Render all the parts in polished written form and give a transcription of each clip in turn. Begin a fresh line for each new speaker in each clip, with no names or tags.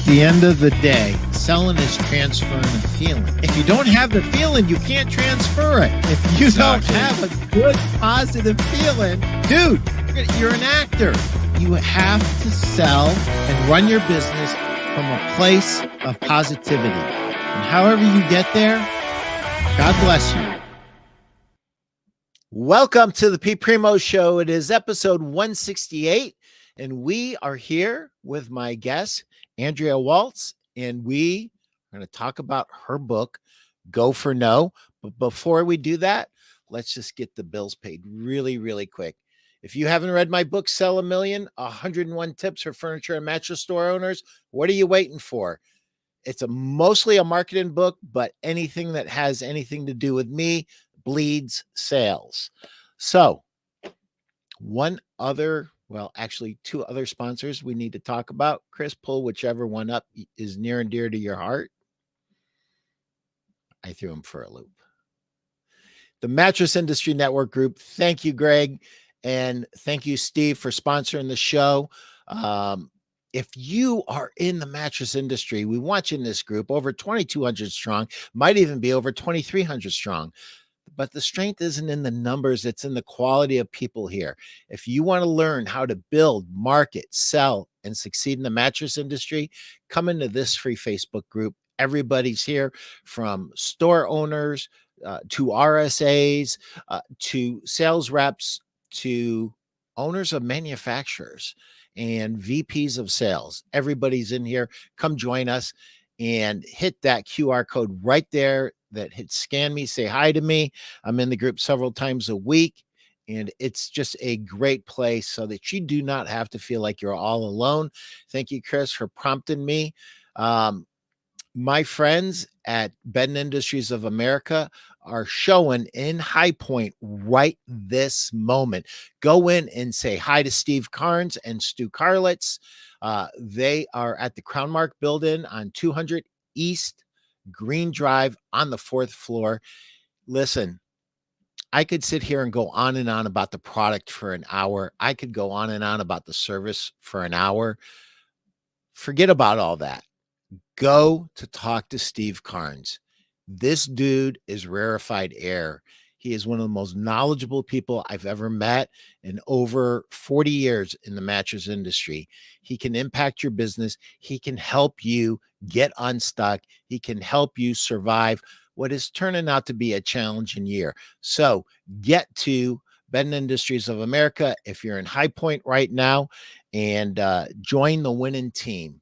the end of the day, selling is transferring a feeling. If you don't have the feeling, you can't transfer it. If you don't have a good, positive feeling, dude, you're an actor. You have to sell and run your business from a place of positivity. And however you get there, God bless you. Welcome to the Pete Primeau Show. It is episode 168, and we are here with my guest, Andrea Waltz, and we are going to talk about her book, Go for No. But before we do that, let's just get the bills paid really, really quick. If you haven't read my book, Sell a Million, 101 Tips for Furniture and Mattress Store Owners, what are you waiting for? It's mostly a marketing book, but anything that has anything to do with me bleeds sales. So two other sponsors we need to talk about. Chris, pull whichever one up is near and dear to your heart. I threw him for a loop. The Mattress Industry Network group. Thank you, Greg. And thank you, Steve, for sponsoring the show. If you are in the mattress industry, we want you in this group, over 2,200 strong, might even be over 2,300 strong. But the strength isn't in the numbers, it's in the quality of people here. If you want to learn how to build, market, sell, and succeed in the mattress industry, come into this free Facebook group. Everybody's here, from store owners to RSAs, to sales reps, to owners of manufacturers and VPs of sales. Everybody's in here. Come join us and hit that QR code right there that hit scan me, say hi to me. I'm in the group several times a week, and it's just a great place so that you do not have to feel like you're all alone. Thank you, Chris, for prompting me. My friends at Bed Industries of America are showing in High Point right this moment. Go in and say hi to Steve Carnes and Stu Carlitz. They are at the Crown Mark building on 200 East Green Drive on the 4th floor. Listen, I could sit here and go on and on about the product for an hour. I could go on and on about the service for an hour. Forget about all that. Go to talk to Steve Carnes. This dude is rarefied air. He is one of the most knowledgeable people I've ever met in over 40 years in the mattress industry. He can impact your business. He can help you get unstuck. He can help you survive what is turning out to be a challenging year. So get to Bed Industries of America if you're in High Point right now, and join the winning team.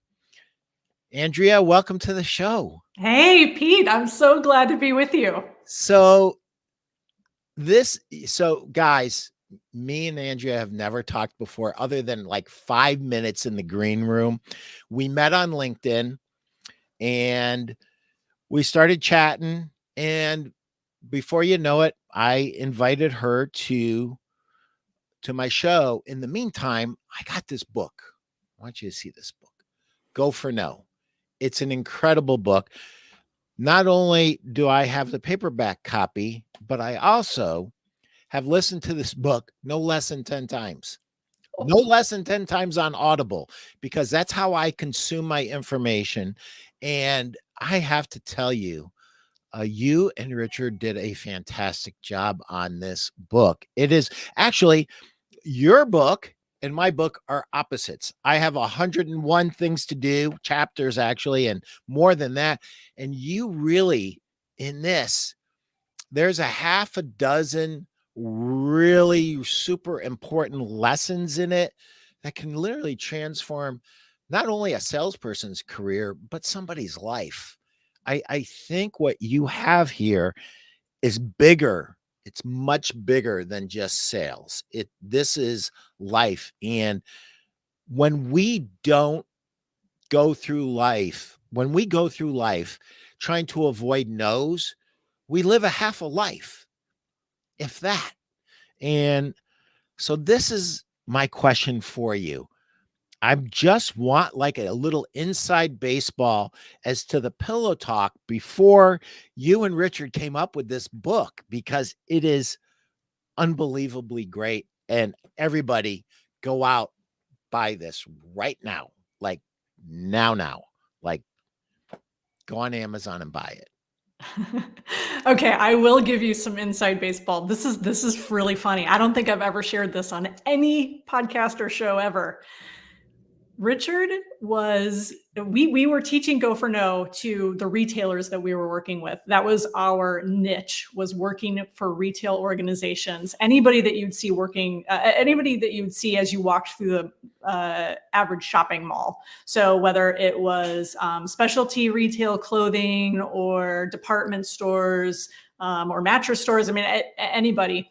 Andrea, welcome to the show.
Hey, Pete, I'm so glad to be with you.
So guys, me and Andrea have never talked before other than like 5 minutes in the green room. We met on LinkedIn and we started chatting, and before you know it, I invited her to my show. In the meantime, I got this book. I want you to see this book, Go for No. It's an incredible book. Not only do I have the paperback copy, but I also have listened to this book no less than 10 times. No less than 10 times on Audible, because that's how I consume my information. And I have to tell you, you and Richard did a fantastic job on this book. It is actually, your book and my book are opposites. I have 101 things to do, chapters actually, and more than that. And you really, in this, there's a half a dozen really super important lessons in it that can literally transform not only a salesperson's career, but somebody's life. I think what you have here is bigger. It's much bigger than just sales. This is life. And when we don't go through life, trying to avoid no's, we live a half a life, if that. And so this is my question for you. I just want like a little inside baseball as to the pillow talk before you and Richard came up with this book, because it is unbelievably great. And everybody go out, buy this right now, like now. Like, go on Amazon and buy it.
Okay, I will give you some inside baseball. This is really funny. I don't think I've ever shared this on any podcast or show ever. Richard was we were teaching Go for No to the retailers that we were working with. That was our niche, was working for retail organizations. Anybody that you'd see working, anybody that you'd see as you walked through the average shopping mall. So whether it was specialty retail clothing or department stores or mattress stores, I mean, anybody.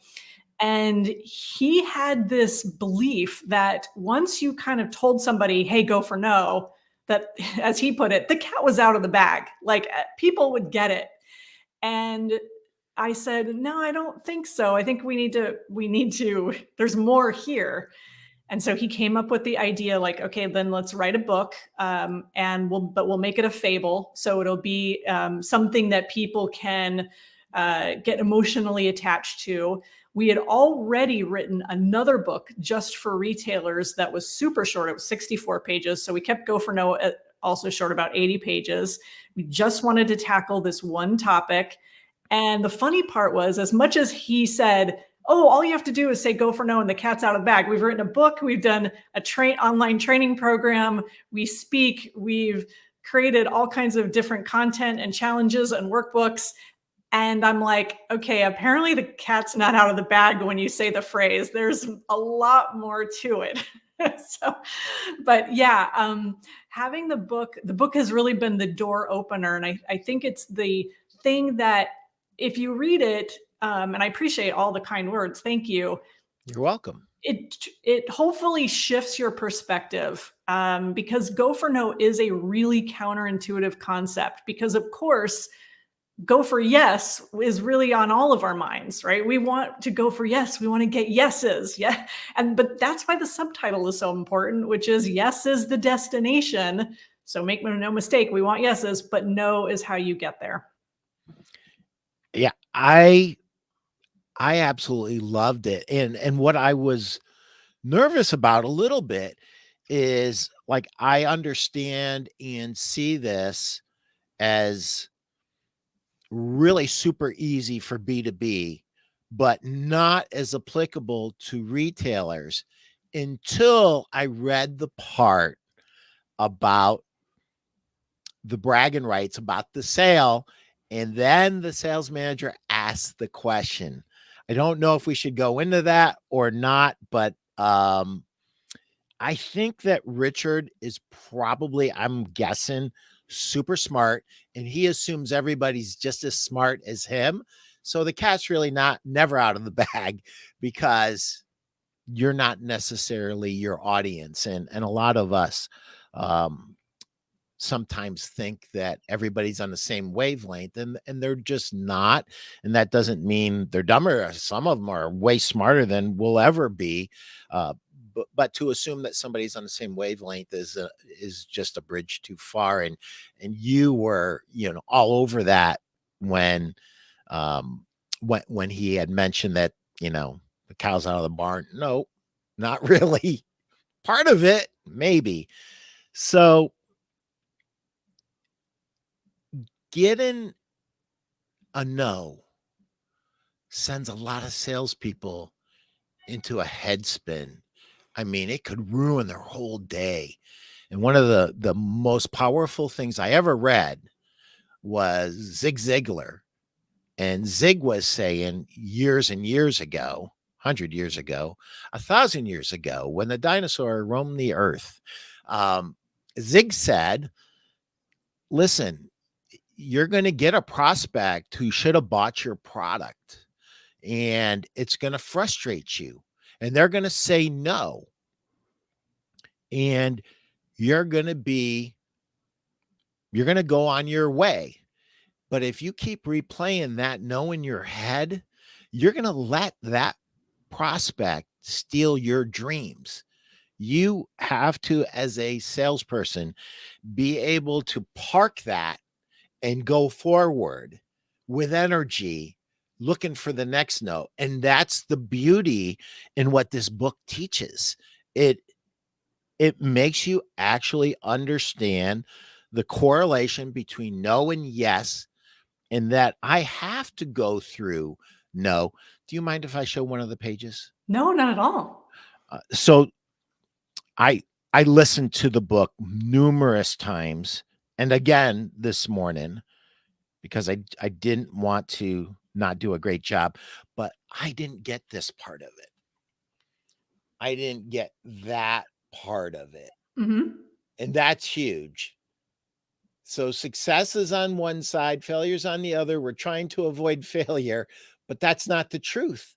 And he had this belief that once you kind of told somebody, hey, Go for No, that, as he put it, the cat was out of the bag. Like, people would get it. And I said, no, I don't think so. I think we need to, there's more here. And so he came up with the idea, like, okay, then let's write a book, and we'll make it a fable. So it'll be something that people can get emotionally attached to. We had already written another book just for retailers that was super short. It was 64 pages. So we kept Go for No also short, about 80 pages. We just wanted to tackle this one topic. And the funny part was, as much as he said, oh, all you have to do is say Go for No and the cat's out of the bag. We've written a book. We've done a online training program. We speak. We've created all kinds of different content and challenges and workbooks. And I'm like, okay, apparently the cat's not out of the bag when you say the phrase. There's a lot more to it. So, but yeah, having the book has really been the door opener. And I think it's the thing that if you read it, and I appreciate all the kind words, thank you.
You're welcome.
It hopefully shifts your perspective, because Go for No is a really counterintuitive concept, because of course, Go for yes is really on all of our minds, right? We want to go for yes. We want to get yeses. Yeah. But that's why the subtitle is so important, which is yes is the destination. So make no mistake, we want yeses, but no is how you get there.
Yeah, I absolutely loved it. And what I was nervous about a little bit is, like, I understand and see this as really super easy for B2B, but not as applicable to retailers until I read the part about the bragging rights about the sale. And then the sales manager asked the question. I don't know if we should go into that or not, but I think that Richard is probably, I'm guessing, super smart, and he assumes everybody's just as smart as him. So the cat's really never out of the bag, because you're not necessarily your audience. And a lot of us sometimes think that everybody's on the same wavelength, and they're just not. And that doesn't mean they're dumber. Some of them are way smarter than we'll ever be. But to assume that somebody's on the same wavelength is just a bridge too far. And you were, all over that when he had mentioned that, the cow's out of the barn. No, not really. Part of it, maybe. So getting a no sends a lot of salespeople into a headspin. I mean, it could ruin their whole day. And one of the most powerful things I ever read was Zig Ziglar. And Zig was saying years and years ago, 100 years ago, 1,000 years ago, when the dinosaur roamed the earth, Zig said, listen, you're going to get a prospect who should have bought your product, and it's going to frustrate you, and they're going to say no. And you're going to go on your way. But if you keep replaying that no in your head, you're going to let that prospect steal your dreams. You have to, as a salesperson, be able to park that and go forward with energy, looking for the next no. And that's the beauty in what this book teaches. It makes you actually understand the correlation between no and yes, and that I have to go through no. Do you mind if I show one of the pages?
No, not at all.
So I listened to the book numerous times, and again this morning, because I didn't want to not do a great job, but I didn't get this part of it. I didn't get that part of it.
Mm-hmm.
And that's huge. So success is on one side, failure's on the other. We're trying to avoid failure, but that's not the truth.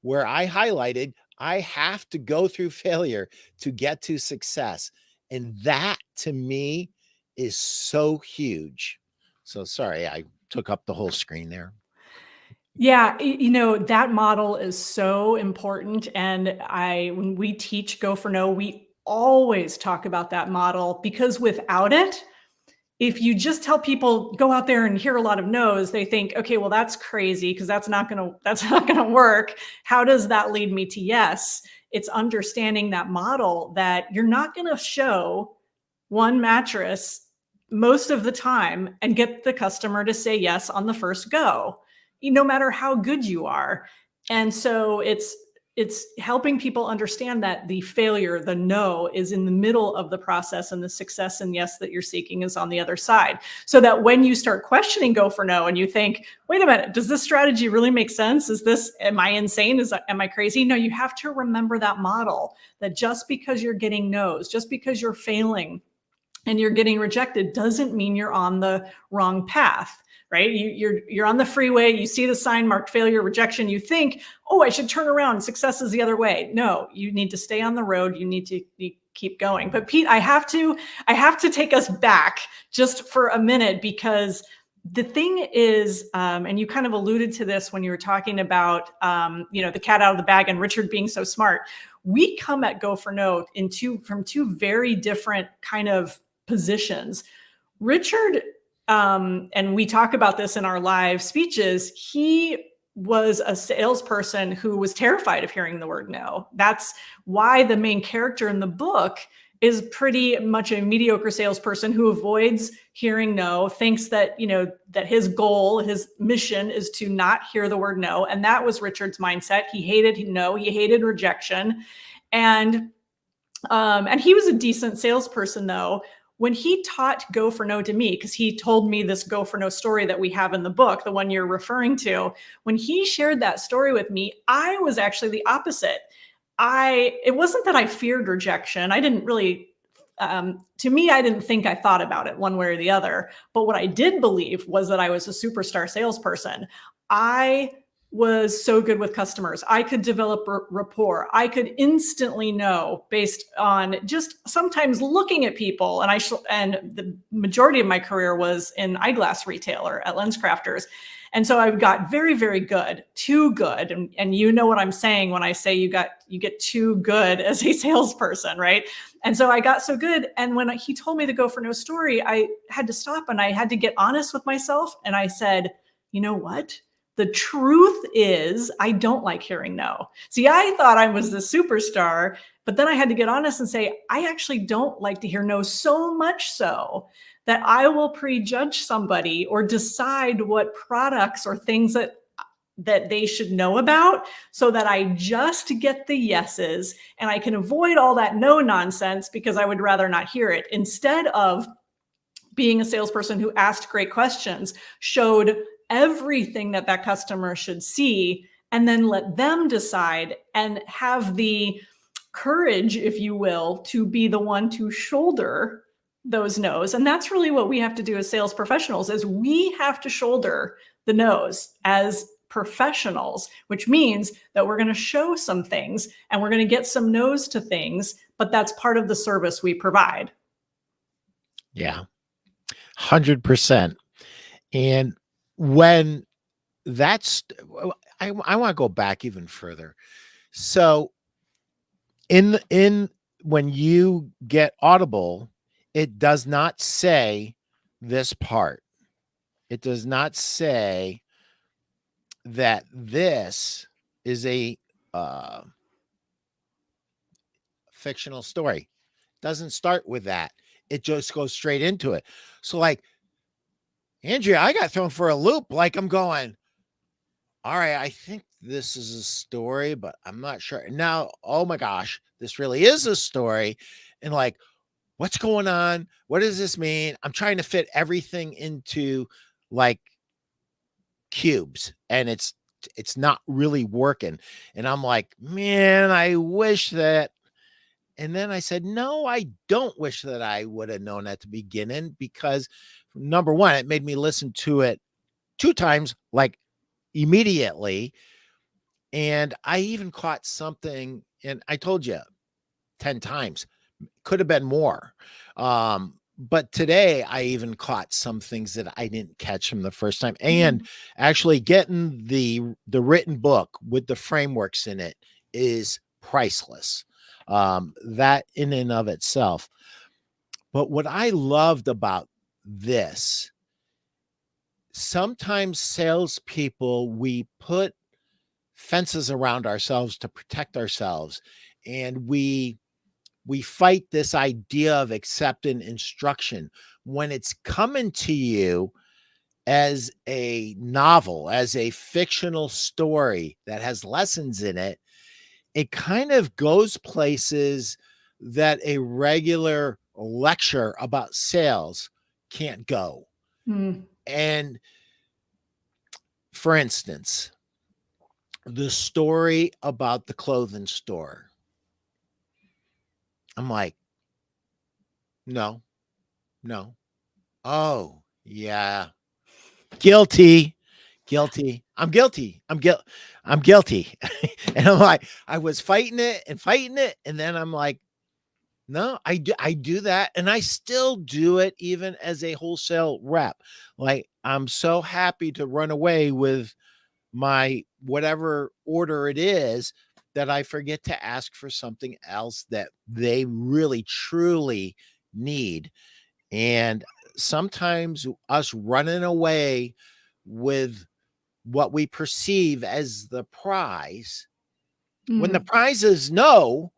Where I highlighted, I have to go through failure to get to success. And that to me is so huge. So sorry, I took up the whole screen there.
Yeah, that model is so important. And when we teach Go for No, we always talk about that model, because without it, if you just tell people go out there and hear a lot of no's, they think, okay, well, that's crazy, because that's not gonna work. How does that lead me to yes? It's understanding that model, that you're not gonna show one mattress most of the time and get the customer to say yes on the first go, no matter how good you are. And so it's helping people understand that the failure, the no, is in the middle of the process, and the success and yes that you're seeking is on the other side. So that when you start questioning Go for No and you think, wait a minute, does this strategy really make sense? Am I insane? Am I crazy? No, you have to remember that model, that just because you're getting no's, just because you're failing and you're getting rejected, doesn't mean you're on the wrong path, right? You're on the freeway, you see the sign marked failure, rejection, you think, oh, I should turn around, success is the other way. No, you need to stay on the road, you need to keep going. But Pete, I have to take us back just for a minute, because the thing is, and you kind of alluded to this when you were talking about, the cat out of the bag and Richard being so smart. We come at Go for No from two very different kind of positions. Richard, and we talk about this in our live speeches, he was a salesperson who was terrified of hearing the word no. That's why the main character in the book is pretty much a mediocre salesperson who avoids hearing no, thinks that, that his goal, his mission is to not hear the word no. And that was Richard's mindset. He hated no, he hated rejection. And he was a decent salesperson, though. When he taught Go for No to me, because he told me this Go for No story that we have in the book, the one you're referring to, when he shared that story with me, I was actually the opposite. It wasn't that I feared rejection. I didn't really, to me, I didn't think I thought about it one way or the other. But what I did believe was that I was a superstar salesperson. I was so good with customers. I could develop rapport. I could instantly know, based on just sometimes looking at people. And the majority of my career was in eyeglass retailer at LensCrafters. And so I got very, very good, too good. And you know what I'm saying when I say you get too good as a salesperson, right? And so I got so good. And when he told me the Go for No story, I had to stop and I had to get honest with myself. And I said, you know what? The truth is, I don't like hearing no. See, I thought I was the superstar, but then I had to get honest and say, I actually don't like to hear no, so much so that I will prejudge somebody or decide what products or things that they should know about, so that I just get the yeses and I can avoid all that no nonsense, because I would rather not hear it, instead of being a salesperson who asked great questions, showed everything that customer should see, and then let them decide, and have the courage, if you will, to be the one to shoulder those no's. And that's really what we have to do as sales professionals, is we have to shoulder the no's as professionals, which means that we're going to show some things and we're going to get some no's to things, but that's part of the service we provide.
Yeah, 100%. And when that's, I want to go back even further. So in when you get Audible, it does not say this part. It does not say that this is a fictional story. It doesn't start with that. it just goes straight into it. So like, Andrea, I got thrown for a loop. Like I'm going, all right, I think this is a story, but I'm not sure. Now, oh my gosh, this really is a story. And like, what's going on? What does this mean? I'm trying to fit everything into like cubes, and it's not really working. And I'm like, man, I wish that. And then I said, no, I don't wish that I would have known at the beginning, because number one, it made me listen to it 2 times, like immediately. And I even caught something, and I told you 10 times, could have been more. But today I even caught some things that I didn't catch from the first time. And actually getting the written book with the frameworks in it is priceless. That in and of itself. But what I loved about this, sometimes salespeople, we put fences around ourselves to protect ourselves, and we fight this idea of accepting instruction when it's coming to you as a novel, as a fictional story that has lessons in it. It kind of goes places that a regular lecture about sales can't go. And for instance, the story about the clothing store, I'm like, no. Oh, yeah. Guilty. I'm guilty. I'm guilty. And I'm like, I was fighting it. And then I'm like, no, I do that. And I still do it even as a wholesale rep. Like, I'm so happy to run away with my whatever order it is that I forget to ask for something else that they really truly need. And sometimes us running away with what we perceive as the prize, when the prize is no,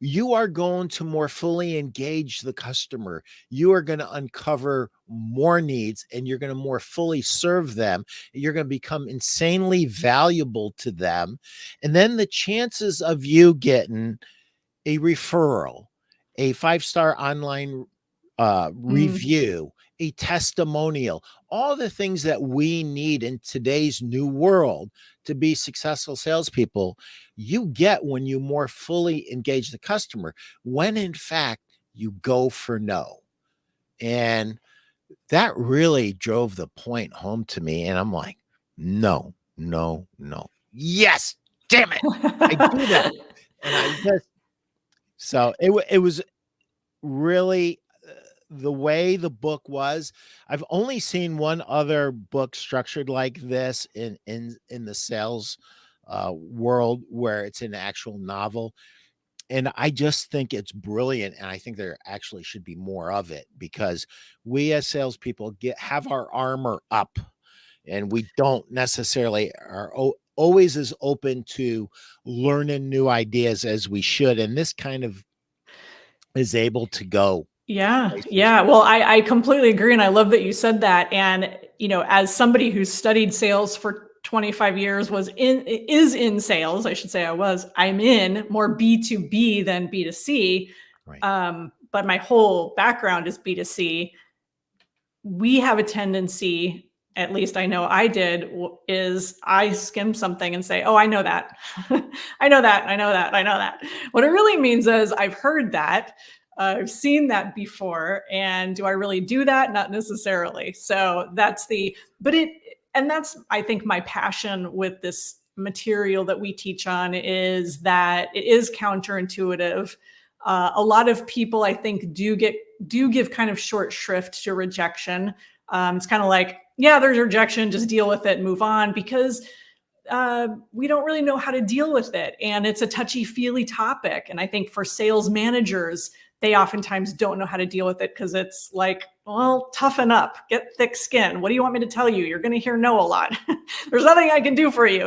you are going to more fully engage the customer. You are going to uncover more needs, and you're going to more fully serve them. You're going to become insanely valuable to them. And then the chances of you getting a referral, a 5-star online review, a testimonial, all the things that we need in today's new world to be successful salespeople, you get when you more fully engage the customer, when in fact you go for no. And that really drove the point home to me. And I'm like, no. Yes, damn it. I do that. And I just, so it was really the way the book was. I've only seen one other book structured like this in the sales world, where it's an actual novel. And I just think it's brilliant. And I think there actually should be more of it, because we as salespeople have our armor up, and we don't necessarily are always as open to learning new ideas as we should. And this kind of is able to go places.
Yeah. Well, I completely agree. And I love that you said that. And, as somebody who's studied sales for 25 years, is in sales, I should say I'm in more B2B than B2C.
Right.
But my whole background is B2C. We have a tendency, at least I know I did, is I skim something and say, oh, I know that. I know that. What it really means is I've heard that. I've seen that before. And do I really do that? Not necessarily. So that's I think my passion with this material that we teach on is that it is counterintuitive. A lot of people, I think, do give kind of short shrift to rejection. It's kind of like, yeah, there's rejection, just deal with it and move on, because we don't really know how to deal with it. And it's a touchy-feely topic. And I think for sales managers, they oftentimes don't know how to deal with it, because it's like, well, toughen up, get thick skin. What do you want me to tell you? You're going to hear no a lot. There's nothing I can do for you,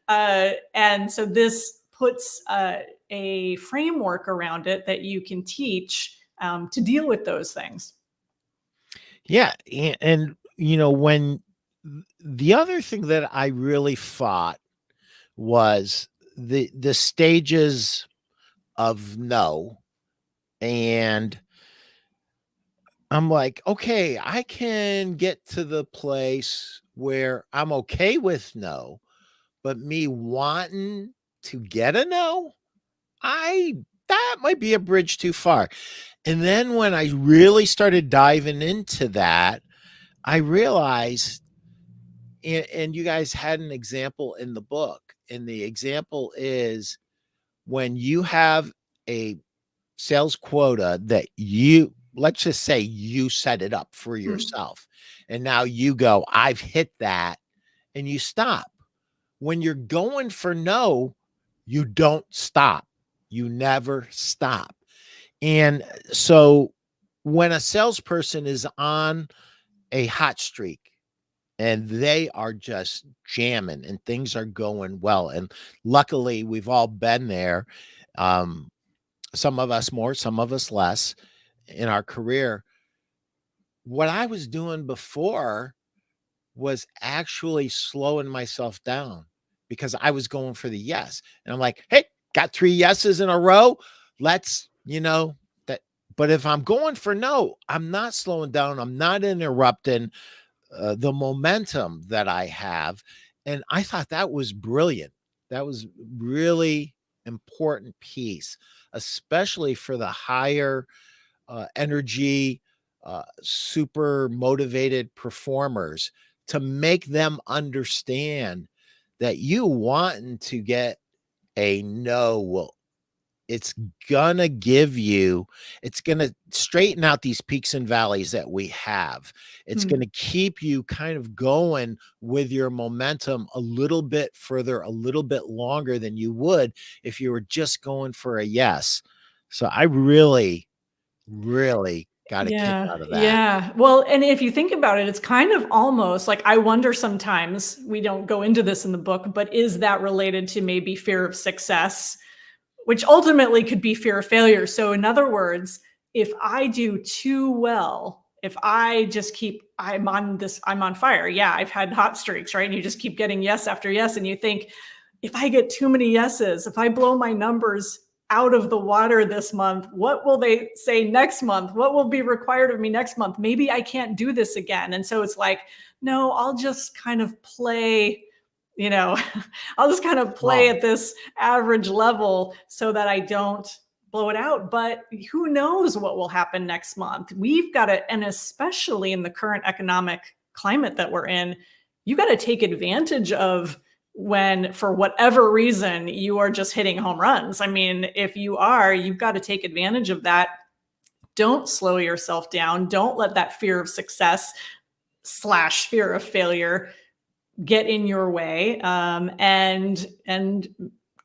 And so this puts a framework around it that you can teach to deal with those things.
Yeah. And, when the other thing that I really fought was the stages of no. And I'm like, okay, I can get to the place where I'm okay with no, but me wanting to get a no, I that might be a bridge too far. And then when I really started diving into that, I realized, and you guys had an example in the book, and the example is when you have a sales quota that let's just say you set it up for yourself, and now you go, I've hit that, and you stop. When you're going for no, you don't stop. You never stop. And so when a salesperson is on a hot streak and they are just jamming and things are going well, and luckily we've all been there, um, some of us more, some of us less in our career. What I was doing before was actually slowing myself down because I was going for the yes. And I'm like, hey, got 3 yeses in a row. Let's, that. But if I'm going for no, I'm not slowing down. I'm not interrupting the momentum that I have. And I thought that was brilliant. That was really important piece, especially for the higher energy, super motivated performers, to make them understand that you wanting to get a no will, it's gonna give you, it's gonna straighten out these peaks and valleys that we have. It's gonna keep you kind of going with your momentum a little bit further, a little bit longer than you would if you were just going for a yes. So I really, really got a kick
Yeah,
out of that.
yeah. Well, and if you think about it, it's kind of almost like, I wonder sometimes, we don't go into this in the book, but is that related to maybe fear of success, which ultimately could be fear of failure? So in other words, if I do too well, if I just keep, I'm on fire. Yeah, I've had hot streaks, right? And you just keep getting yes after yes. And you think, if I get too many yeses, if I blow my numbers out of the water this month, what will they say next month? What will be required of me next month? Maybe I can't do this again. And so it's like, no, I'll just kind of play, you know, I'll just kind of play
Oh,
at this average level so that I don't blow it out. But who knows what will happen next month? We've got to, and especially in the current economic climate that we're in, you got to take advantage of when, for whatever reason, you are just hitting home runs. I mean, if you are, you've got to take advantage of that. Don't slow yourself down. Don't let that fear of success slash fear of failure get in your way, and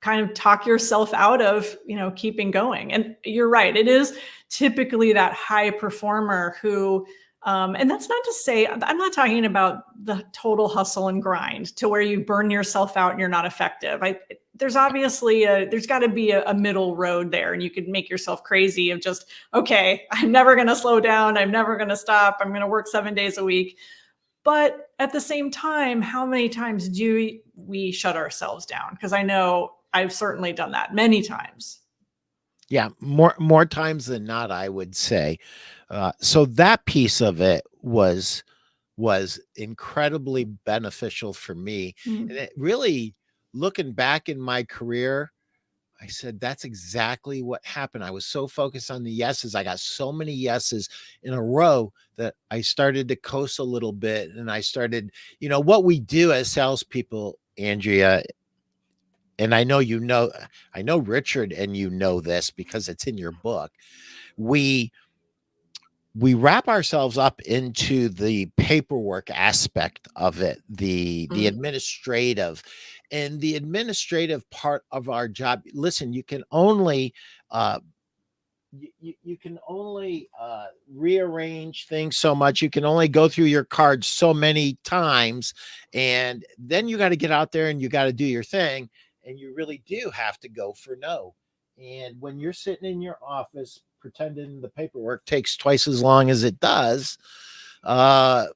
kind of talk yourself out of, keeping going. And you're right, it is typically that high performer who, and that's not to say, I'm not talking about the total hustle and grind to where you burn yourself out and you're not effective. There's obviously there's got to be a middle road there, and you could make yourself crazy of just, okay, I'm never going to slow down, I'm never going to stop, I'm going to work 7 days a week. But at the same time, how many times do we shut ourselves down? Because I know I've certainly done that many times.
yeah, more times than not, I would say. So that piece of it was incredibly beneficial for me. And
Mm.
it really, looking back in my career, I said, that's exactly what happened. I was so focused on the yeses. I got so many yeses in a row that I started to coast a little bit. And I started, what we do as salespeople, Andrea, and I know Richard, and this because it's in your book. We we wrap ourselves up into the paperwork aspect of it, the
Mm.
administrative, and the administrative part of our job. Listen, you can only you can only rearrange things so much. You can only go through your cards so many times, and then you got to get out there and you got to do your thing, and you really do have to go for no. And when you're sitting in your office pretending the paperwork takes twice as long as it does. Are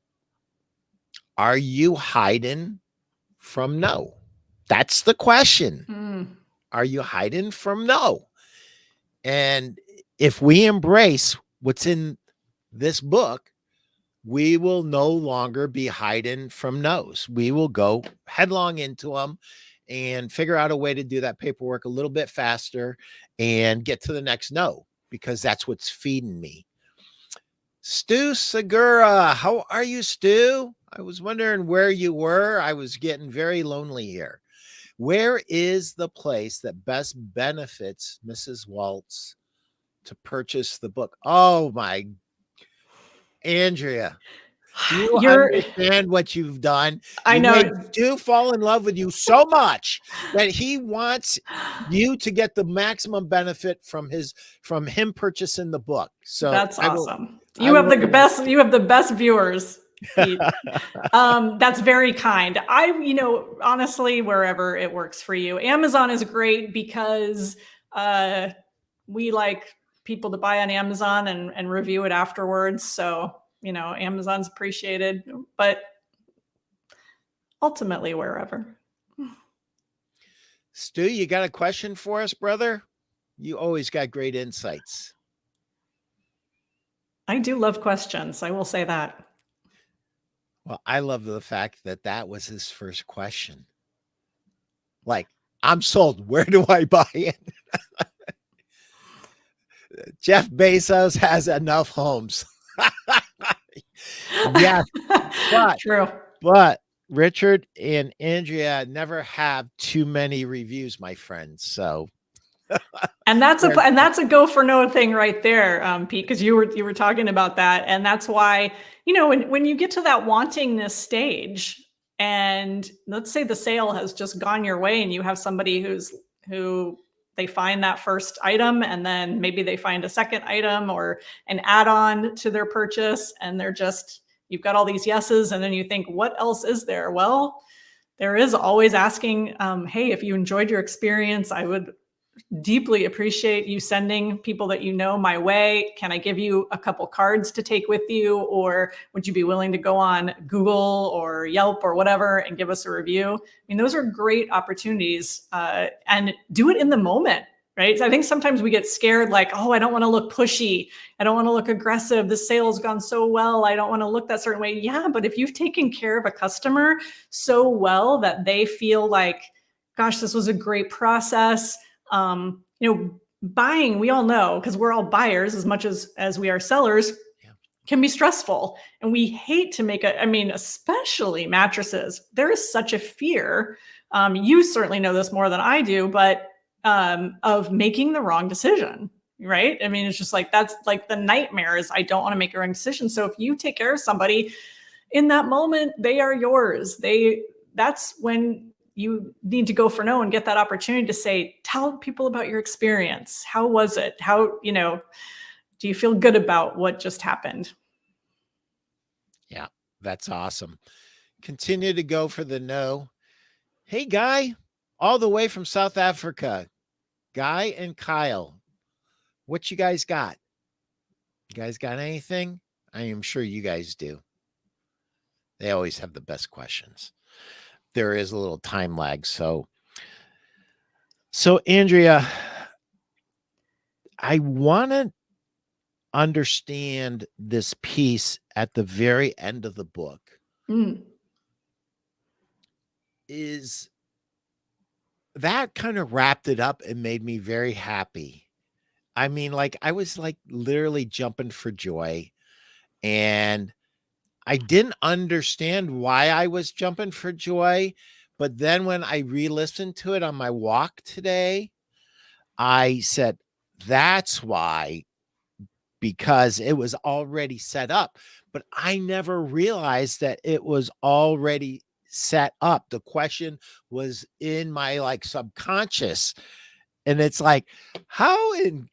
you hiding from no? That's the question. Are you hiding from no? And if we embrace what's in this book, we will no longer be hiding from no's. We will go headlong into them and figure out a way to do that paperwork a little bit faster and get to the next no, because that's what's feeding me. Stu Segura, how are you, Stu? I was wondering where you were. I was getting very lonely here. Where is the place that best benefits Mrs. Waltz to purchase the book? Oh my, Andrea, do you understand what you've done?
I know.
Made Stu fall in love with you so much that he wants you to get the maximum benefit from him purchasing the book. So
that's awesome. You have the best viewers. That's very kind. Honestly, wherever it works for you. Amazon is great because we like people to buy on Amazon and review it afterwards. So, Amazon's appreciated, but ultimately wherever.
Stu, you got a question for us, brother? You always got great insights.
I do love questions. I will say that.
Well, I love the fact that was his first question. Like, I'm sold. Where do I buy it? Jeff Bezos has enough homes. Yeah,
true.
But Richard and Andrea never have too many reviews, my friends. So,
and that's a go for no thing right there, Pete, because you were talking about that, and that's why when you get to that wantingness stage, and let's say the sale has just gone your way, and you have somebody who they find that first item, and then maybe they find a second item or an add-on to their purchase, and you've got all these yeses, and then you think, what else is there? Well, there is always asking, hey, if you enjoyed your experience, I would deeply appreciate you sending people that you know my way. Can I give you a couple cards to take with you? Or would you be willing to go on Google or Yelp or whatever and give us a review? I mean, those are great opportunities, and do it in the moment, right? So I think sometimes we get scared, like, oh, I don't want to look pushy. I don't want to look aggressive. The sale's gone so well. I don't want to look that certain way. Yeah, but if you've taken care of a customer so well that they feel like, gosh, this was a great process. Buying, we all know, because we're all buyers as much as we are sellers, can be stressful. And we hate to especially mattresses. There is such a fear. You certainly know this more than I do, but of making the wrong decision, right? I mean, it's just like, that's like the nightmare is I don't want to make a wrong decision. So if you take care of somebody in that moment, they are yours. That's when you need to go for no and get that opportunity to say, tell people about your experience. How was it? How, do you feel good about what just happened?
Yeah, that's awesome. Continue to go for the no. Hey, Guy, all the way from South Africa, Guy and Kyle, what you guys got? You guys got anything? I am sure you guys do. They always have the best questions. There is a little time lag. So Andrea, I want to understand this piece at the very end of the book. Is that kind of wrapped it up and made me very happy. I mean, like, I was like literally jumping for joy, and I didn't understand why I was jumping for joy. But then when I re-listened to it on my walk today, I said, that's why, because it was already set up. But I never realized that it was already set up. The question was in my subconscious. And it's like, how in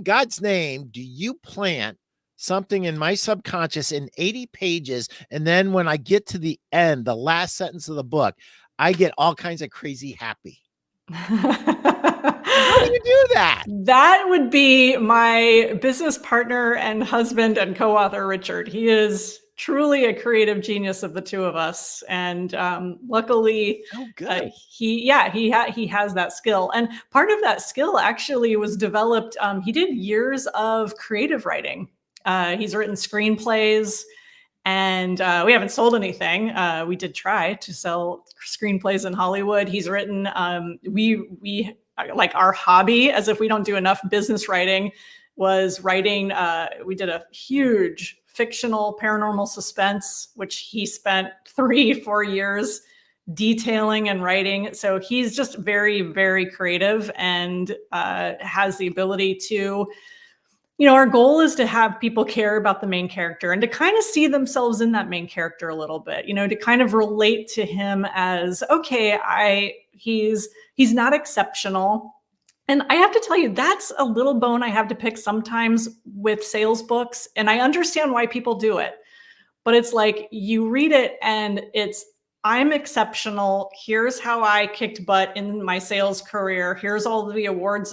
God's name do you plant something in my subconscious in 80 pages, and then when I get to the end, the last sentence of the book, I get all kinds of crazy happy? How do you do that?
That would be my business partner and husband and co-author, Richard. He is truly a creative genius of the two of us, and luckily,
So good.
he has that skill. And part of that skill actually was developed. He did years of creative writing. He's written screenplays. And we haven't sold anything. We did try to sell screenplays in Hollywood. He's written. We like our hobby, as if we don't do enough business writing, was writing. We did a huge fictional paranormal suspense, which he spent 3-4 years detailing and writing. So he's just very, very creative and has the ability to, our goal is to have people care about the main character and to kind of see themselves in that main character a little bit, to kind of relate to him as, okay, he's not exceptional. And I have to tell you, that's a little bone I have to pick sometimes with sales books. And I understand why people do it, but it's like you read it and it's, I'm exceptional. Here's how I kicked butt in my sales career. Here's all the awards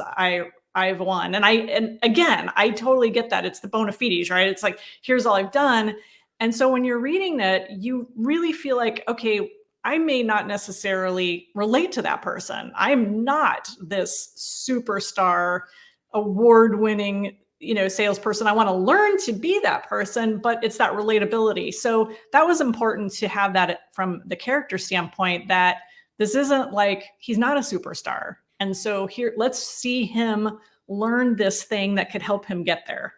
I've won. And again, I totally get that. It's the bona fides, right? It's like, here's all I've done. And so when you're reading it, you really feel like, okay, I may not necessarily relate to that person. I'm not this superstar, award-winning, salesperson. I want to learn to be that person, but it's that relatability. So that was important to have that from the character standpoint, that this isn't like, he's not a superstar. And so here, let's see him learn this thing that could help him get there.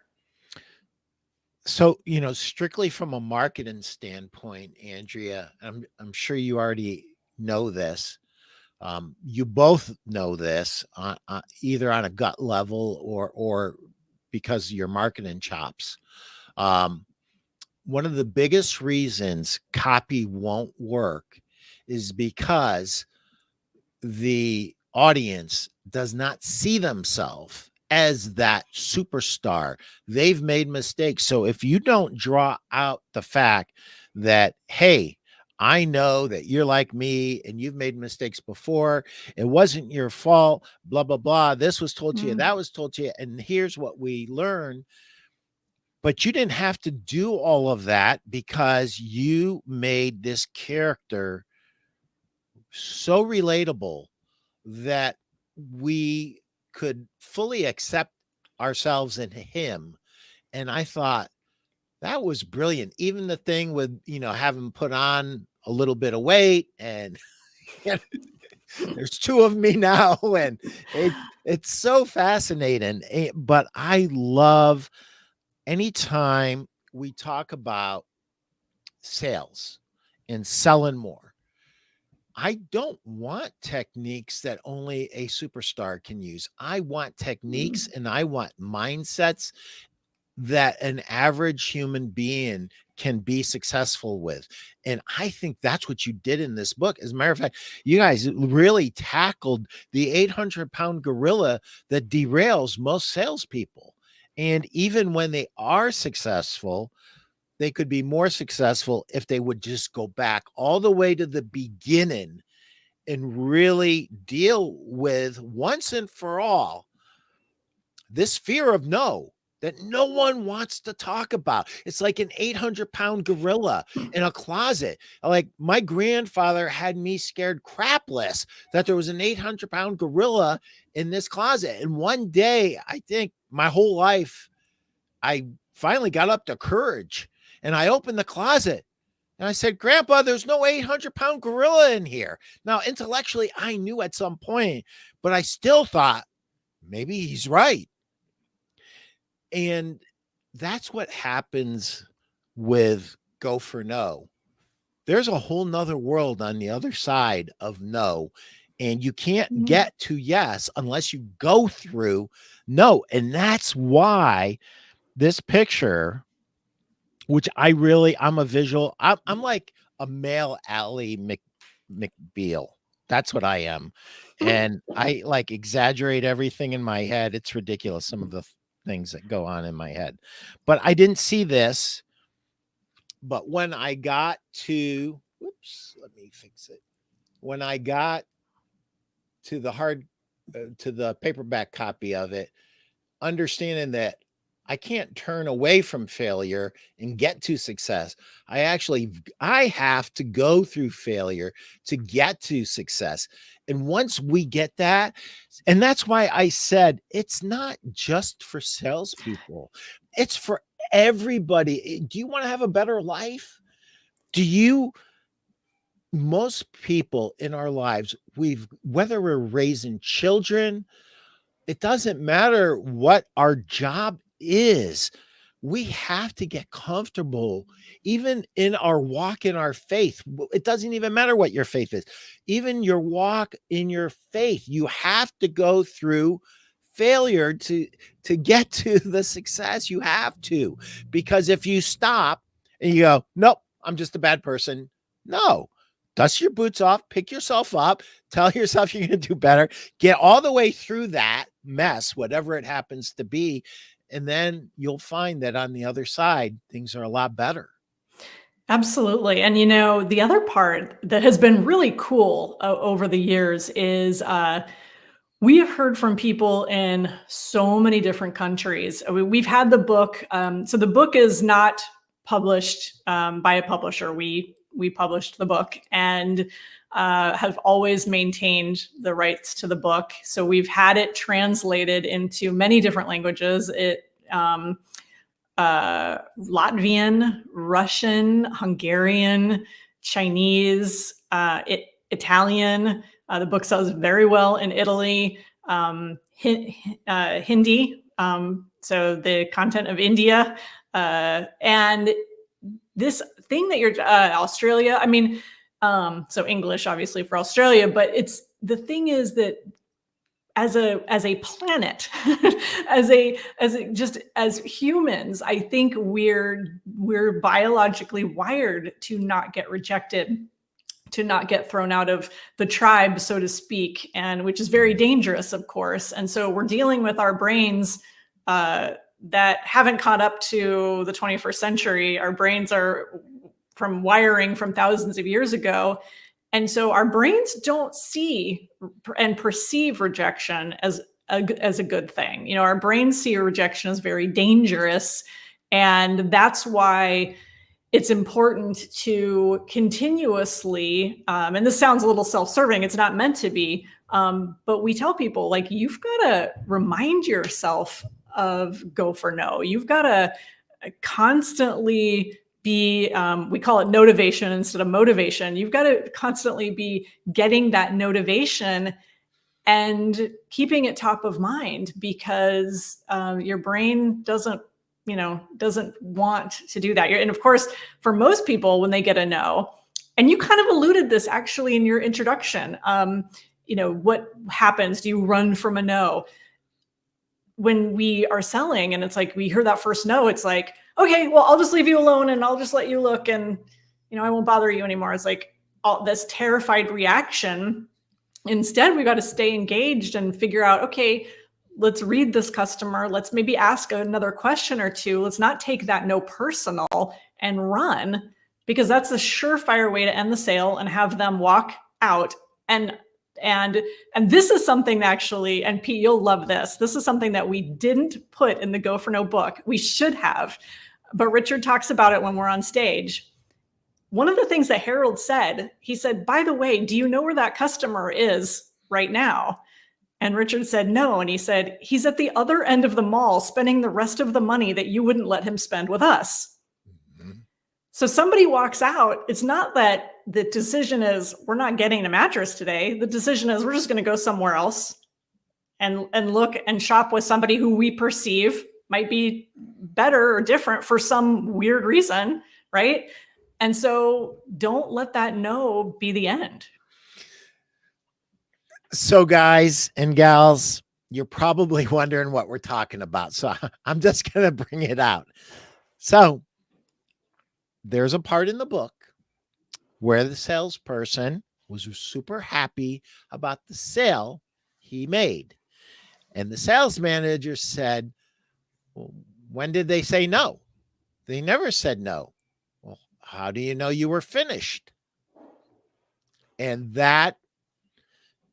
So, strictly from a marketing standpoint, Andrea, I'm sure you already know this. You both know this, either on a gut level or because of your marketing chops. One of the biggest reasons copy won't work is because the audience does not see themselves as that superstar. They've made mistakes. So if you don't draw out the fact that, hey, I know that you're like me and you've made mistakes before. It wasn't your fault, blah, blah, blah. This was told to you, that was told to you. And here's what we learned. But you didn't have to do all of that because you made this character so relatable that we could fully accept ourselves in him. And I thought that was brilliant. Even the thing with, having put on a little bit of weight and there's two of me now. And it's so fascinating. But I love anytime we talk about sales and selling more. I don't want techniques that only a superstar can use. I want techniques and I want mindsets that an average human being can be successful with. And I think that's what you did in this book. As a matter of fact, you guys really tackled the 800-pound gorilla that derails most salespeople. And even when they are successful, they could be more successful if they would just go back all the way to the beginning and really deal with once and for all this fear of no that no one wants to talk about. It's like an 800-pound gorilla in a closet. Like my grandfather had me scared crapless that there was an 800-pound gorilla in this closet. And one day, I think my whole life, I finally got up to courage and I opened the closet and I said, Grandpa, there's no 800-pound gorilla in here. Now, intellectually, I knew at some point, but I still thought maybe he's right. And that's what happens with Go for No. There's a whole nother world on the other side of no. And you can't get to yes unless you go through no. And that's why this picture, which I'm a visual, I'm like a male Ally McBeal. That's what I am. And I like exaggerate everything in my head. It's ridiculous, some of the things that go on in my head. But I didn't see this. But when I got to, let me fix it. When I got to the hard to the paperback copy of it, understanding that I can't turn away from failure and get to success. I have to go through failure to get to success. And once we get that, and that's why I said it's not just for salespeople, it's for everybody. Do you want to have a better life? Most people in our lives, whether we're raising children, it doesn't matter what our job is. We have to get comfortable, even in our walk in our faith. It doesn't even matter what your faith is. Even your walk in your faith, you have to go through failure to get to the success. You have to, because if you stop and you go, nope, I'm just a bad person. No, dust your boots off, pick yourself up, tell yourself you're going to do better, get all the way through that mess, whatever it happens to be. And then you'll find that on the other side, things are a lot better.
Absolutely. And the other part that has been really cool over the years is we have heard from people in so many different countries. We've had the book. So the book is not published by a publisher. We published the book and have always maintained the rights to the book. So we've had it translated into many different languages. Latvian, Russian, Hungarian, Chinese, Italian. The book sells very well in Italy. Hindi, so the content of India, and this thing that you're Australia. I mean, so English obviously for Australia, but the thing is that as a planet, as humans, I think we're biologically wired to not get rejected, to not get thrown out of the tribe, so to speak, and which is very dangerous, of course. And so we're dealing with our brains that haven't caught up to the 21st century. Our brains are from wiring from thousands of years ago. And so our brains don't see and perceive rejection as a good thing. Our brains see rejection as very dangerous. And that's why it's important to continuously, and this sounds a little self-serving, it's not meant to be, but we tell people, like, you've got to remind yourself of go for no. You've got to constantly be, we call it notivation instead of motivation. You've got to constantly be getting that notivation and keeping it top of mind, because your brain doesn't want to do that. And of course, for most people, when they get a no, and you kind of alluded this actually in your introduction, what happens? Do you run from a no? When we are selling and it's like, we hear that first no, it's like, okay, well, I'll just leave you alone and I'll just let you look and, I won't bother you anymore. It's like all this terrified reaction. Instead, we got to stay engaged and figure out, okay, let's read this customer. Let's maybe ask another question or two. Let's not take that no personal and run, because that's a surefire way to end the sale and have them walk out. And this is something that actually, and Pete, you'll love this. This is something that we didn't put in the Go for No book. We should have, but Richard talks about it when we're on stage. One of the things that Harold said, he said, by the way, do you know where that customer is right now? And Richard said, no. And he said, he's at the other end of the mall spending the rest of the money that you wouldn't let him spend with us. Mm-hmm. So somebody walks out. It's not that the decision is, we're not getting a mattress today. The decision is, we're just going to go somewhere else and look and shop with somebody who we perceive might be better or different for some weird reason, right? And so don't let that no be the end.
So guys and gals, you're probably wondering what we're talking about. So I'm just going to bring it out. So there's a part in the book where the salesperson was super happy about the sale he made. And the sales manager said, well, when did they say no? They never said no. Well, how do you know you were finished? And that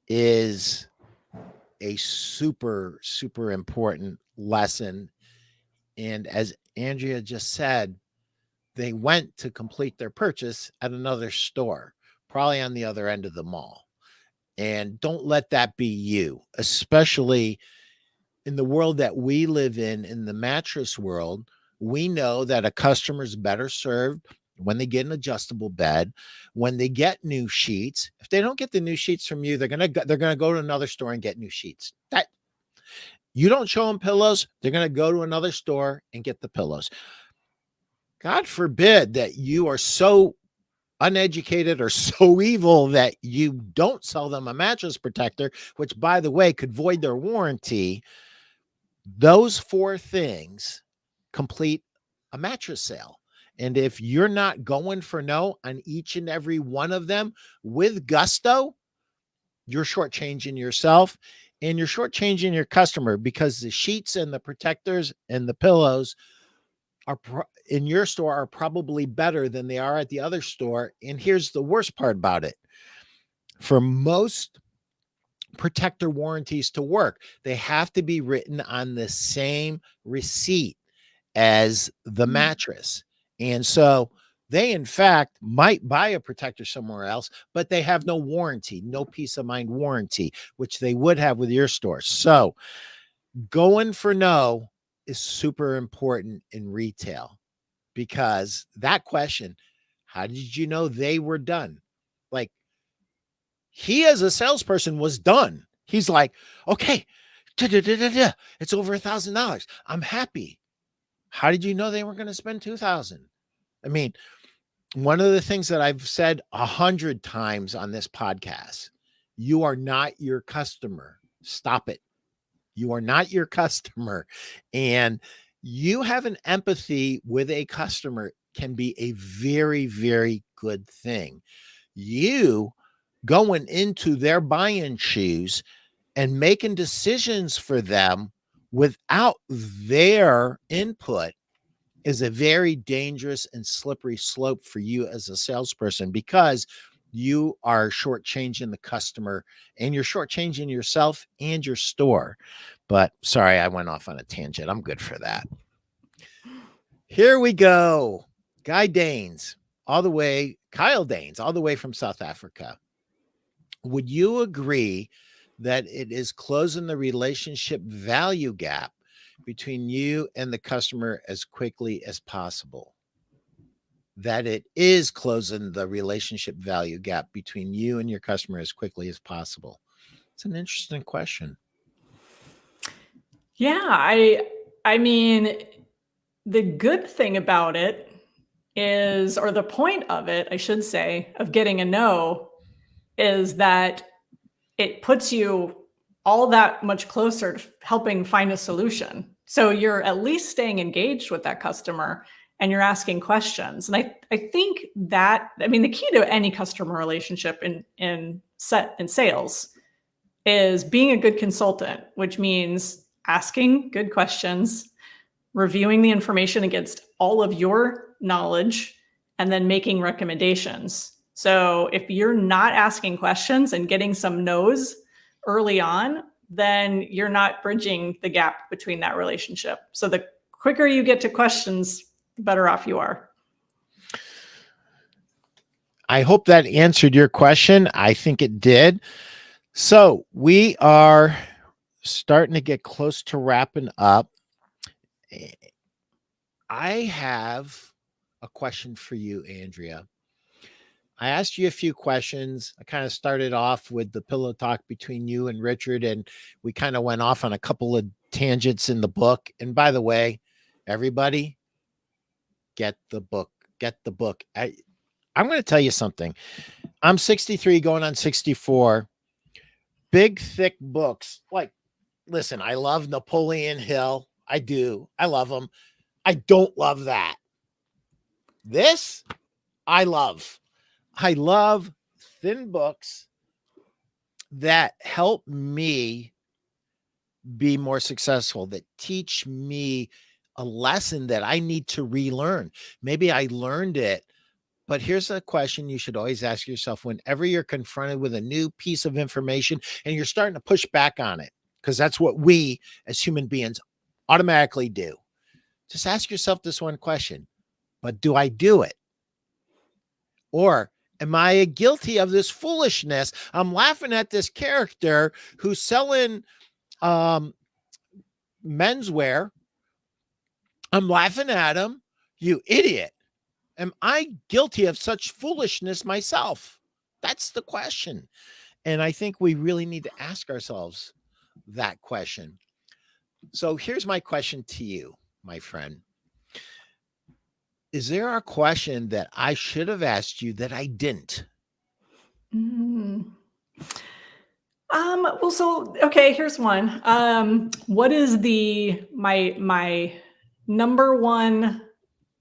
is a super, super important lesson. And as Andrea just said, they went to complete their purchase at another store, probably on the other end of the mall. And don't let that be you, especially in the world that we live in the mattress world. We know that a customer is better served when they get an adjustable bed, when they get new sheets. If they don't get the new sheets from you, they're gonna go to another store and get new sheets. That you don't show them pillows, they're gonna go to another store and get the pillows. God forbid that you are so uneducated or so evil that you don't sell them a mattress protector, which, by the way, could void their warranty. Those four things complete a mattress sale. And if you're not going for no on each and every one of them with gusto, you're shortchanging yourself and you're shortchanging your customer, because the sheets and the protectors and the pillows are in your store are probably better than they are at the other store. And here's the worst part about it. For most protector warranties to work, they have to be written on the same receipt as the mattress. And so they, in fact, might buy a protector somewhere else, but they have no warranty, no peace of mind warranty, which they would have with your store. So going for no is super important in retail, because that question, how did you know they were done? Like, he as a salesperson was done. He's like, okay, it's over $1,000. I'm happy. How did you know they were going to spend 2,000? I mean, one of the things that I've said 100 times on this podcast, you are not your customer. Stop it. You are not your customer. And you have an empathy with a customer can be a very, very good thing. You going into their buying shoes and making decisions for them without their input is a very dangerous and slippery slope for you as a salesperson, because you are shortchanging the customer and you're shortchanging yourself and your store. But sorry, I went off on a tangent. I'm good for that. Here we go. Kyle Danes, all the way from South Africa. Would you agree that it is closing the relationship value gap between you and the customer as quickly as possible? That it is closing the relationship value gap between you and your customer as quickly as possible? It's an interesting question.
Yeah, I mean, the good thing about it is, or the point of it, I should say, of getting a no, is that it puts you all that much closer to helping find a solution. So you're at least staying engaged with that customer and you're asking questions. And I think that, I mean, the key to any customer relationship in sales is being a good consultant, which means asking good questions, reviewing the information against all of your knowledge, and then making recommendations. So if you're not asking questions and getting some no's early on, then you're not bridging the gap between that relationship. So the quicker you get to questions, the better off you are.
I hope that answered your question. I think it did. So we are starting to get close to wrapping up. I have a question for you, Andrea. I asked you a few questions. I kind of started off with the pillow talk between you and Richard, and we kind of went off on a couple of tangents in the book. And by the way, everybody, get the book. Get the book. I'm going to tell you something. I'm 63 going on 64. Big, thick books. Like, listen, I love Napoleon Hill. I do. I love him. I don't love that. This, I love. I love thin books that help me be more successful, that teach me a lesson that I need to relearn. Maybe I learned it, but here's a question you should always ask yourself whenever you're confronted with a new piece of information and you're starting to push back on it. because that's what we as human beings automatically do. Just ask yourself this one question, but do I do it? Or am I guilty of this foolishness? I'm laughing at this character who's selling um, menswear. I'm laughing at him. You idiot. Am I guilty of such foolishness myself? That's the question. And I think we really need to ask ourselves that question. So here's my question to you, my friend. Is there a question that I should have asked you that I didn't?
Mm. Well, so okay, here's one. What is my number one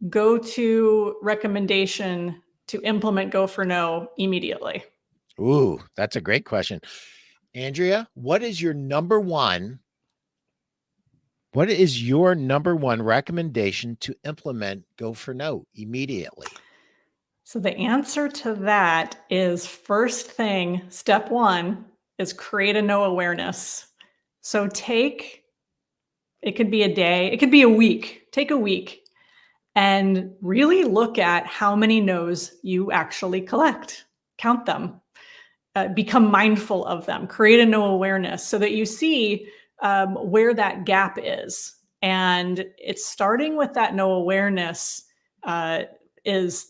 go-to recommendation to implement Go for No immediately?
Ooh, that's a great question. Andrea, what is your number one recommendation to implement Go for No immediately?
So the answer to that is first thing, step one is create a no awareness. So it could be a day, it could be a week. Take a week and really look at how many no's you actually collect. Count them. Become mindful of them. Create a no awareness so that you see where that gap is. And it's starting with that no awareness is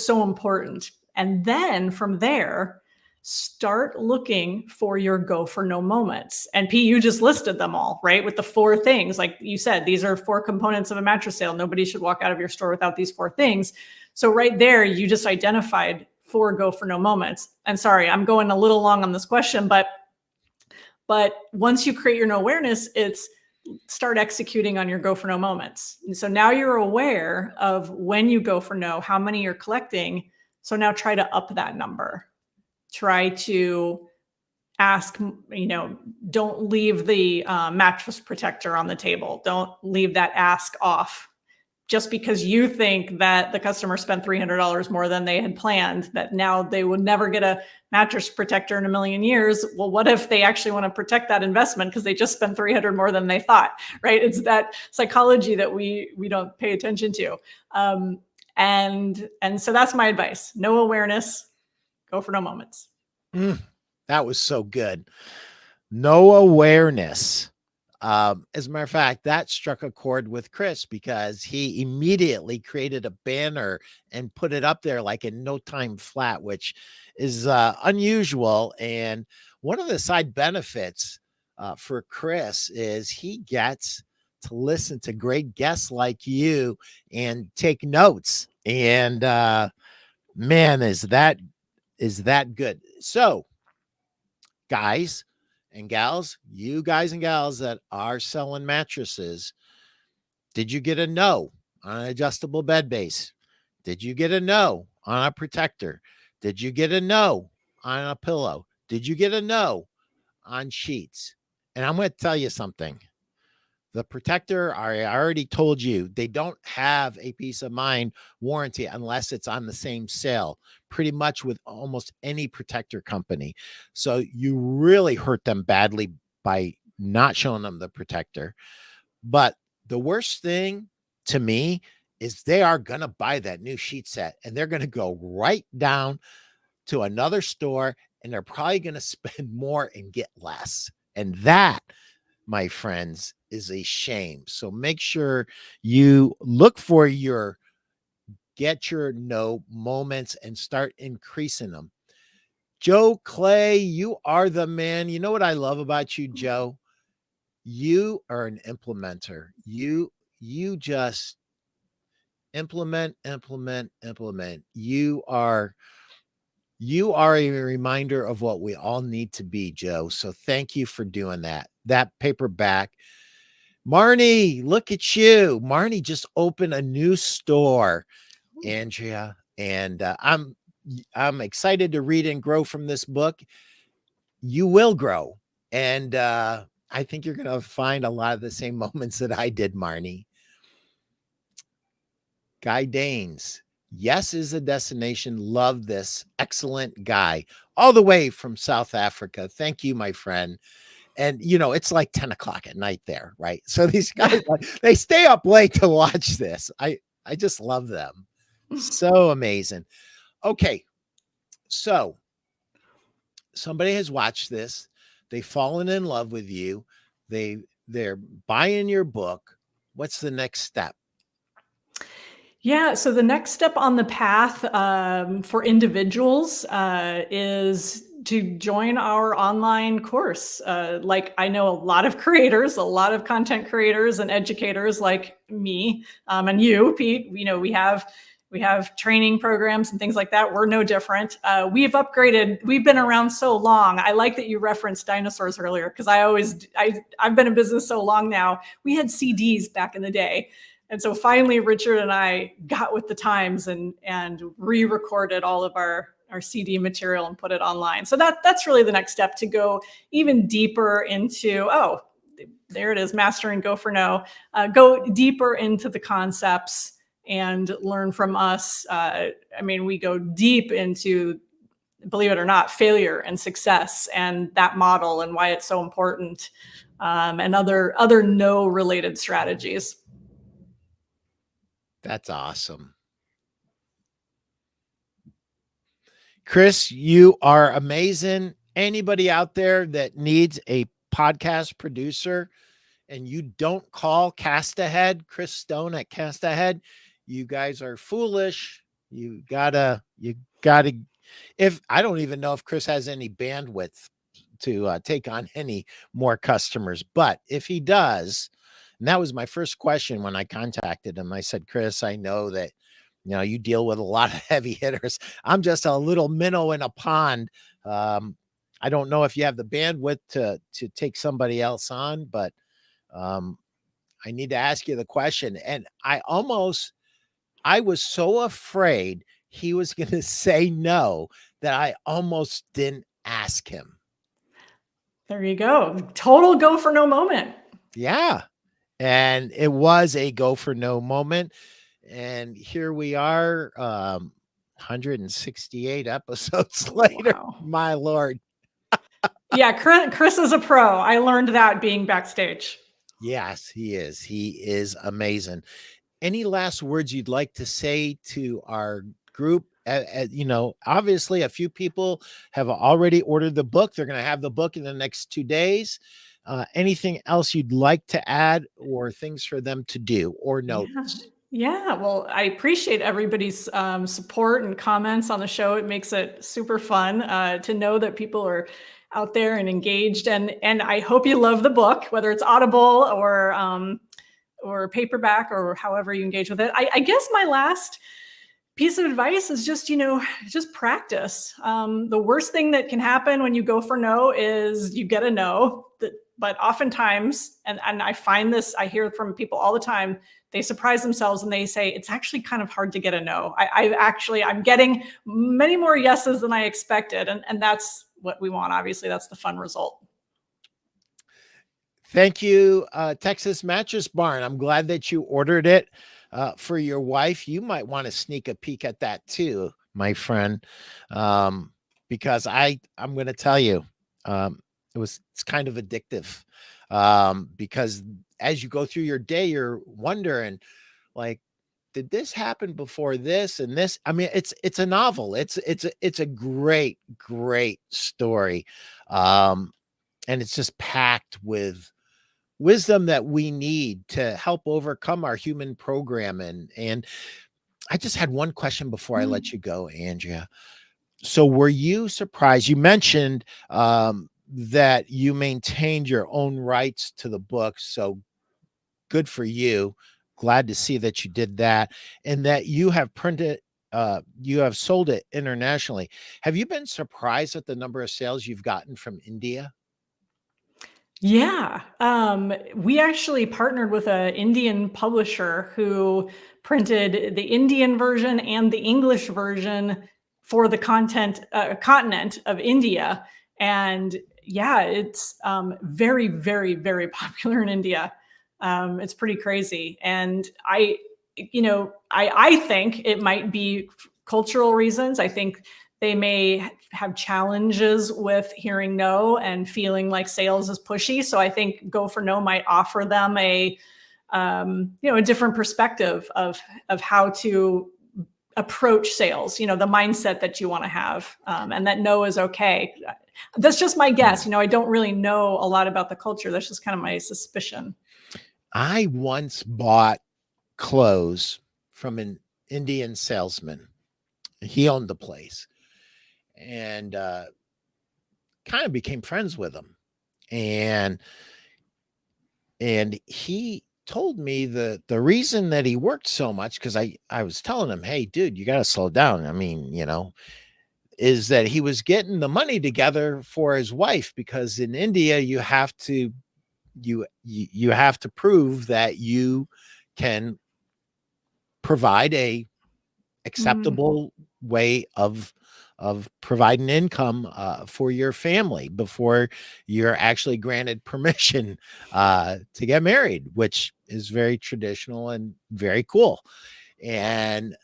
so important. And then from there, start looking for your Go for No moments. And Pete, you just listed them all, right? With the 4 things. Like you said, these are 4 components of a mattress sale. Nobody should walk out of your store without these 4 things. So right there, you just identified 4 Go for No moments. And sorry, I'm going a little long on this question, but once you create your no awareness, it's start executing on your Go for No moments. And so now you're aware of when you go for no, how many you're collecting. So now try to up that number. Try to ask, don't leave the mattress protector on the table. Don't leave that ask off. Just because you think that the customer spent $300 more than they had planned, that now they would never get a mattress protector in a million years. Well, what if they actually want to protect that investment because they just spent $300 more than they thought, right? It's that psychology that we don't pay attention to. And so that's my advice. No awareness, Go for No moments.
That was so good. No awareness. As a matter of fact, that struck a chord with Chris because he immediately created a banner and put it up there like in no time flat, which is unusual. And one of the side benefits for Chris is he gets to listen to great guests like you and take notes. And man, is that good. So, guys and gals, you guys and gals that are selling mattresses, did you get a no on an adjustable bed base? Did you get a no on a protector? Did you get a no on a pillow? Did you get a no on sheets? And I'm going to tell you something. The protector, I already told you, they don't have a peace of mind warranty unless it's on the same sale, pretty much with almost any protector company. So you really hurt them badly by not showing them the protector. But the worst thing to me is they are going to buy that new sheet set and they're going to go right down to another store and they're probably going to spend more and get less. And that, my friends, is a shame. So make sure you look for get your no moments and start increasing them. Joe Clay, you are the man. You know what I love about you, Joe? You are an implementer. You just implement. You are a reminder of what we all need to be, Joe. So thank you for doing that. That paperback. Marnie, look at you. Marnie just opened a new store, Andrea, and I'm excited to read and grow from this book. You will grow, and I think you're going to find a lot of the same moments that I did, Marnie. Guy Danes, yes is a destination. Love this excellent guy, all the way from South Africa. Thank you, my friend. And it's like 10 o'clock at night there, right? So these guys, like, they stay up late to watch this. I just love them. So amazing. Okay. So somebody has watched this. They've fallen in love with you. They're buying your book. What's the next step?
Yeah, so the next step on the path for individuals is to join our online course. Like, I know a lot of creators, a lot of content creators and educators like me and you, Pete. We have training programs and things like that. We're no different. We've upgraded. We've been around so long. I like that you referenced dinosaurs earlier, because I've been in business so long now. We had CDs back in the day. And so finally, Richard and I got with the times and re-recorded all of our CD material and put it online. So that's really the next step, to go even deeper into, there it is, Mastering Go for No. Go deeper into the concepts and learn from us. We go deep into, believe it or not, failure and success and that model and why it's so important, and other no related strategies.
That's awesome. Chris, you are amazing. Anybody out there that needs a podcast producer and you don't call Cast Ahead, Chris Stone at Cast Ahead, you guys are foolish. You gotta, if I don't even know if Chris has any bandwidth to take on any more customers, but if he does, and that was my first question when I contacted him, I said, Chris, I know that you deal with a lot of heavy hitters. I'm just a little minnow in a pond. I don't know if you have the bandwidth to take somebody else on, but I need to ask you the question. And I was so afraid he was going to say no that I almost didn't ask him.
There you go. Total go for no moment.
Yeah. And it was a go for no moment. And here we are, 168 episodes later.
Wow.
My Lord.
Yeah, Chris is a pro. I learned that being backstage.
Yes, he is. He is amazing. Any last words you'd like to say to our group? Obviously a few people have already ordered the book. They're going to have the book in the next 2 days. Anything else you'd like to add, or things for them to do, or notes?
Yeah. Well, I appreciate everybody's support and comments on the show. It makes it super fun to know that people are out there and engaged. And I hope you love the book, whether it's Audible or paperback or however you engage with it. I guess my last piece of advice is just practice. The worst thing that can happen when you go for no is you get a no. But oftentimes, and I find this, I hear from people all the time, they surprise themselves and they say, it's actually kind of hard to get a no. I'm getting many more yeses than I expected. And that's what we want. Obviously, that's the fun result.
Thank you, Texas Mattress Barn. I'm glad that you ordered it for your wife. You might want to sneak a peek at that too, my friend, because I'm going to tell you, it's kind of addictive, because as you go through your day, you're wondering, like, did this happen before this and this? I mean, it's a novel. It's a great story, and it's just packed with wisdom that we need to help overcome our human programming. And I just had one question before I let you go, Andrea. So were you surprised? You mentioned that you maintained your own rights to the book. So good for you. Glad to see that you did that, and that you have you have sold it internationally. Have you been surprised at the number of sales you've gotten from India?
Yeah. We actually partnered with an Indian publisher who printed the Indian version and the English version for the continent of India. And yeah, it's very, very, very popular in India. It's pretty crazy. And I think it might be cultural reasons. I think They may have challenges with hearing no and feeling like sales is pushy. So I think Go for No might offer them a different perspective of how to approach sales, the mindset that you want to have, and that no is okay. That's just my guess. I don't really know a lot about the culture. That's just kind of my suspicion.
I once bought clothes from an Indian salesman. He owned the place, and kind of became friends with him. And he told me the reason that he worked so much, because I was telling him, hey, dude, you got to slow down. I mean, is that he was getting the money together for his wife, because in India you have to prove that you can provide a acceptable way of providing income for your family before you're actually granted permission to get married, which is very traditional and very cool. And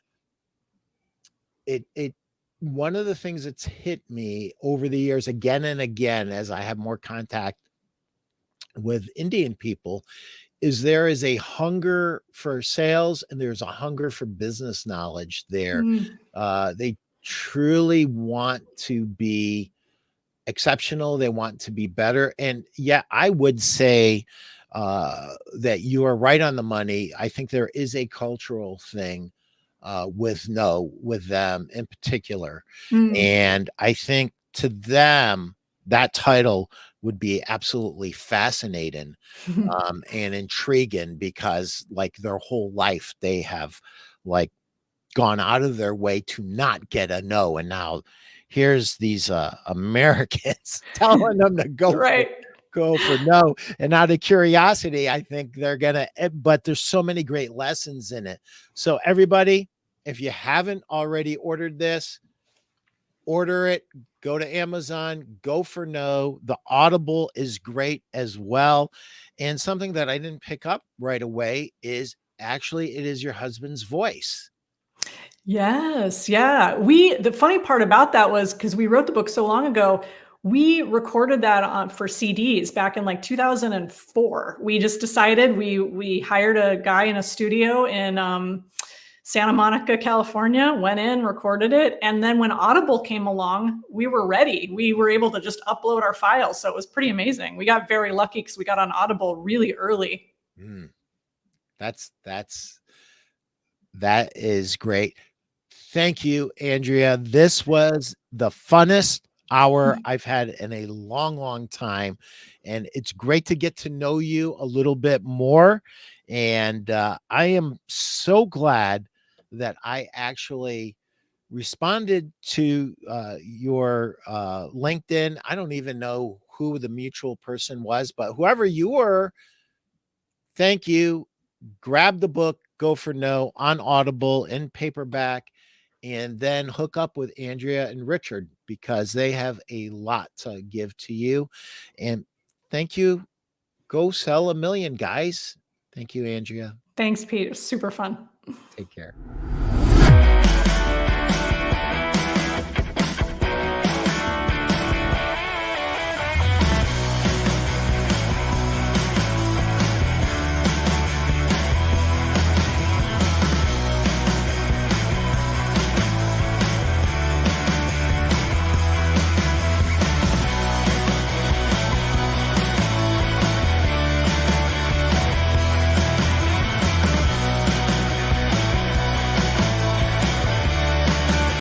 it one of the things that's hit me over the years again and again as I have more contact with Indian people is there is a hunger for sales and there's a hunger for business knowledge there. They truly want to be exceptional. They want to be better. And yeah, I would say that you are right on the money. I think there is a cultural thing with them in particular. And I think to them, that title would be absolutely fascinating and intriguing, because like their whole life they have like gone out of their way to not get a no, and now here's these Americans telling them to go for no. And out of curiosity, I think they're gonna, but there's so many great lessons in it. So everybody, if you haven't already ordered this, order it. Go to Amazon, Go for No. The Audible is great as well. And something that I didn't pick up right away is actually it is your husband's voice.
Yes. Yeah. The funny part about that was because we wrote the book so long ago, we recorded that for CDs back in like 2004. We just decided we hired a guy in a studio in Santa Monica, California, went in, recorded it. And then when Audible came along, we were ready. We were able to just upload our files. So it was pretty amazing. We got very lucky because we got on Audible really early.
That is great. Thank you, Andrea. This was the funnest hour I've had in a long, long time. And it's great to get to know you a little bit more. And I am so glad that I actually responded to your LinkedIn. I don't even know who the mutual person was, but whoever you were, thank you. Grab the book, Go for No, on Audible in paperback, and then hook up with Andrea and Richard because they have a lot to give to you. And thank you. Go sell 1 million, guys. Thank you, Andrea.
Thanks, Pete. It was super fun.
Take care.